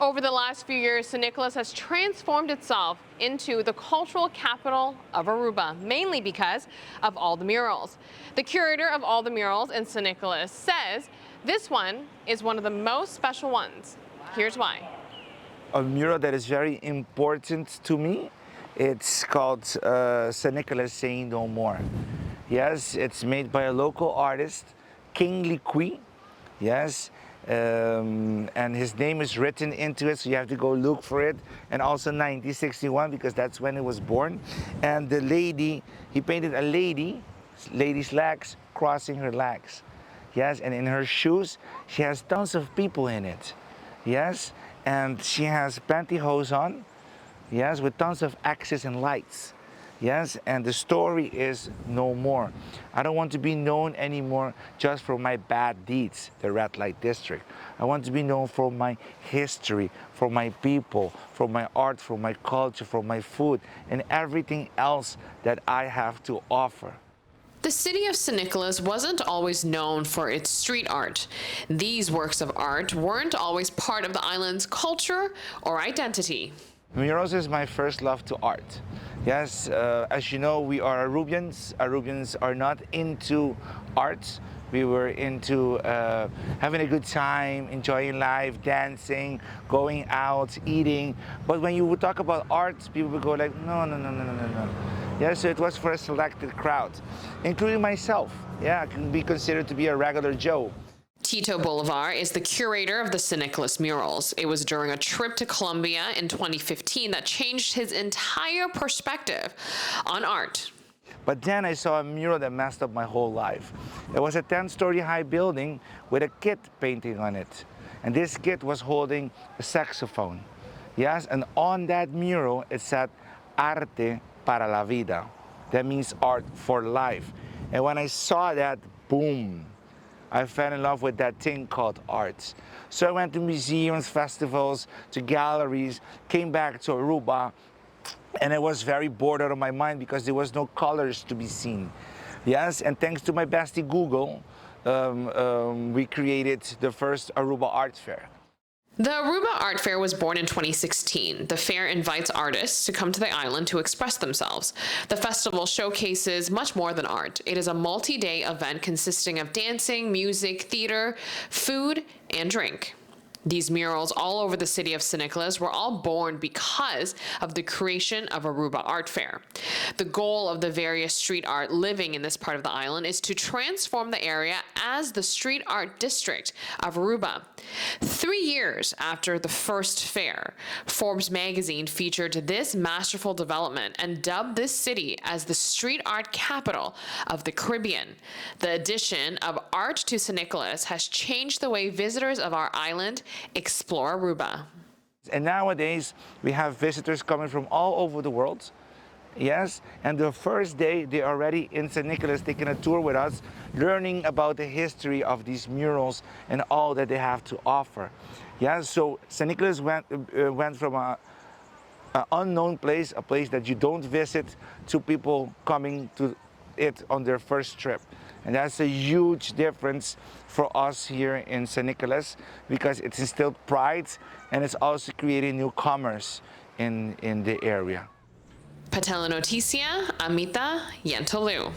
Over the last few years, San Nicolas has transformed itself into the cultural capital of Aruba, mainly because of all the murals. The curator of all the murals in San Nicolas says this one is one of the most special ones. Here's why. A mural that is very important to me, it's called San Nicolas Saying No More. Yes, it's made by a local artist, Yentl Lieuw. Yes, and his name is written into it, so you have to go look for it. And also 1961, because that's when he was born. And the lady, he painted a lady's legs crossing her legs. Yes, and in her shoes, she has tons of people in it. Yes, and she has pantyhose on. Yes, with tons of axes and lights. Yes, and the story is no more. I don't want to be known anymore just for my bad deeds, the red light district. I want to be known for my history, for my people, for my art, for my culture, for my food, and everything else that I have to offer. The city of San Nicolas wasn't always known for its street art. These works of art weren't always part of the island's culture or identity. Murals is my first love to art. Yes, as you know, we are Arubians. Arubians are not into art. We were into having a good time, enjoying life, dancing, going out, eating. But when you would talk about art, people would go like, no, no, no, no, no, no, no. Yeah, so it was for a selected crowd, including myself. Yeah, I can be considered to be a regular Joe. Tito Bolivar is the curator of the San Nicolas murals. It was during a trip to Colombia in 2015 that changed his entire perspective on art. But then I saw a mural that messed up my whole life. It was a 10-story high building with a kid painting on it. And this kid was holding a saxophone. Yes, and on that mural it said, arte para la vida. That means art for life. And when I saw that, boom, I fell in love with that thing called art. So I went to museums, festivals, to galleries, came back to Aruba, and I was very bored out of my mind because there was no colors to be seen. Yes, and thanks to my bestie Google, we created the first Aruba Art Fair. The Aruba Art Fair was born in 2016. The fair invites artists to come to the island to express themselves. The festival showcases much more than art. It is a multi-day event consisting of dancing, music, theater, food, and drink. These murals all over the city of San Nicolas were all born because of the creation of Aruba Art Fair. The goal of the various street art living in this part of the island is to transform the area as the street art district of Aruba. 3 years after the first fair, Forbes magazine featured this masterful development and dubbed this city as the street art capital of the Caribbean. The addition of art to San Nicolas has changed the way visitors of our island explore Aruba. And nowadays, we have visitors coming from all over the world. Yes, and the first day, they're already in San Nicolas taking a tour with us, learning about the history of these murals and all that they have to offer. Yeah, so San Nicolas went from an unknown place, a place that you don't visit, to people coming to it on their first trip. And that's a huge difference for us here in San Nicolas because it's instilled pride and it's also creating new commerce in the area. Patela Noticia, Amita, Yentl Lieuw.